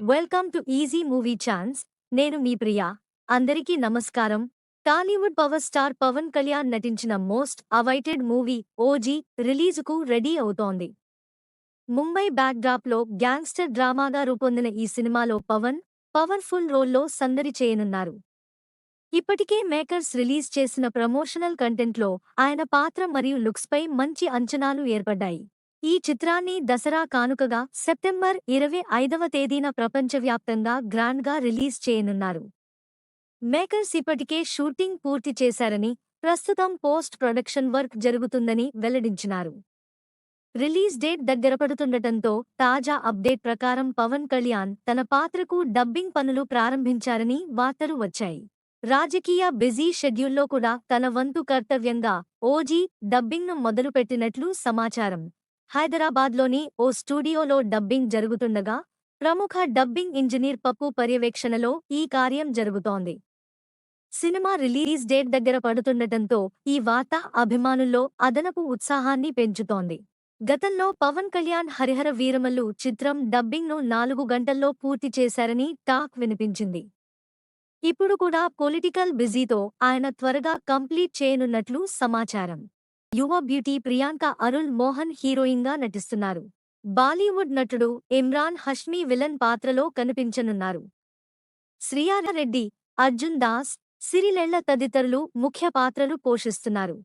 Welcome to easy movie chance. నేను మీ ప్రియా. అందరికీ నమస్కారం. టాలీవుడ్ పవర్ స్టార్ పవన్ కళ్యాణ్ నటించిన మోస్ట్ అవైటెడ్ మూవీ ఓజీ రిలీజుకు రెడీ అవుతోంది. ముంబై బ్యాక్డ్రాప్లో గ్యాంగ్స్టర్ డ్రామాగా రూపొందిన ఈ సినిమాలో పవన్ పవర్ఫుల్ రోల్లో సందడి చేయనున్నారు. ఇప్పటికే మేకర్స్ రిలీజ్ చేసిన ప్రమోషనల్ కంటెంట్లో ఆయన పాత్ర మరియు లుక్స్పై మంచి అంచనాలు ఏర్పడ్డాయి. ఈ చిత్రాన్ని దసరా కానుకగా సెప్టెంబర్ 25వ తేదీన ప్రపంచవ్యాప్తంగా గ్రాండ్గా రిలీజ్ చేయనున్నారు. మేకర్స్ ఇప్పటికే షూటింగ్ పూర్తి చేశారని, ప్రస్తుతం పోస్ట్ ప్రొడక్షన్ వర్క్ జరుగుతుందని వెల్లడించినారు. రిలీజ్ డేట్ దగ్గరపడుతుండటంతో తాజా అప్డేట్ ప్రకారం పవన్ కళ్యాణ్ తన పాత్రకు డబ్బింగ్ పనులు ప్రారంభించారని వార్తలు వచ్చాయి. రాజకీయ బిజీ షెడ్యూల్లో కూడా తన వంతు కర్తవ్యంగా ఓజీ డబ్బింగ్ను మొదలుపెట్టినట్లు సమాచారం. హైదరాబాద్లోని ఓ స్టూడియోలో డబ్బింగ్ జరుగుతుండగా ప్రముఖ డబ్బింగ్ ఇంజనీర్ పప్పు పర్యవేక్షణలో ఈ కార్యం జరుగుతోంది. సినిమా రిలీజ్ డేట్ దగ్గర పడుతుండటంతో ఈ వార్త అభిమానుల్లో అదనపు ఉత్సాహాన్ని పెంచుతోంది. గతంలో పవన్ కళ్యాణ్ హరిహర వీరమల్లు చిత్రం డబ్బింగ్ను 4 గంటల్లో పూర్తి చేశారని టాక్ వినిపించింది. ఇప్పుడు కూడా పొలిటికల్ బిజీతో ఆయన త్వరగా కంప్లీట్ చేయనున్నట్లు సమాచారం. యువ బ్యూటీ ప్రియాంక అరుల్ మోహన్ హీరోయిన్గా నటిస్తున్నారు. బాలీవుడ్ నటుడు ఇమ్రాన్ హష్మీ విలన్ పాత్రలో కనిపించనున్నారు. శ్రియారెడ్డి, అర్జున్ దాస్, సిరిలెళ్ల తదితరులు ముఖ్య పాత్రలు పోషిస్తున్నారు.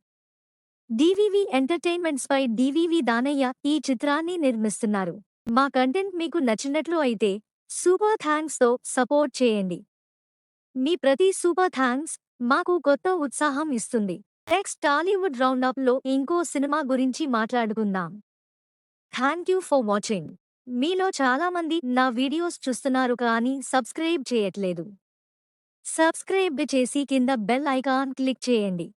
డివివి ఎంటర్టైన్మెంట్స్పై డివివి దానయ్య ఈ చిత్రాన్ని నిర్మిస్తున్నారు. మా కంటెంట్ మీకు నచ్చినట్లు అయితే సూపర్ థాంక్స్తో సపోర్ట్ చేయండి. మీ ప్రతి సూపర్ థాంక్స్ మాకు కొత్త ఉత్సాహం ఇస్తుంది. నెక్స్ట్ టాలీవుడ్ రౌండప్లో ఇంకో సినిమా గురించి మాట్లాడుకుందాం. Thank you for watching. మీలో చాలామంది నా వీడియోస్ చూస్తున్నారు కానీ సబ్స్క్రైబ్ చేయట్లేదు. సబ్స్క్రైబ్ చేసి కింద బెల్ ఐకాన్ క్లిక్ చేయండి.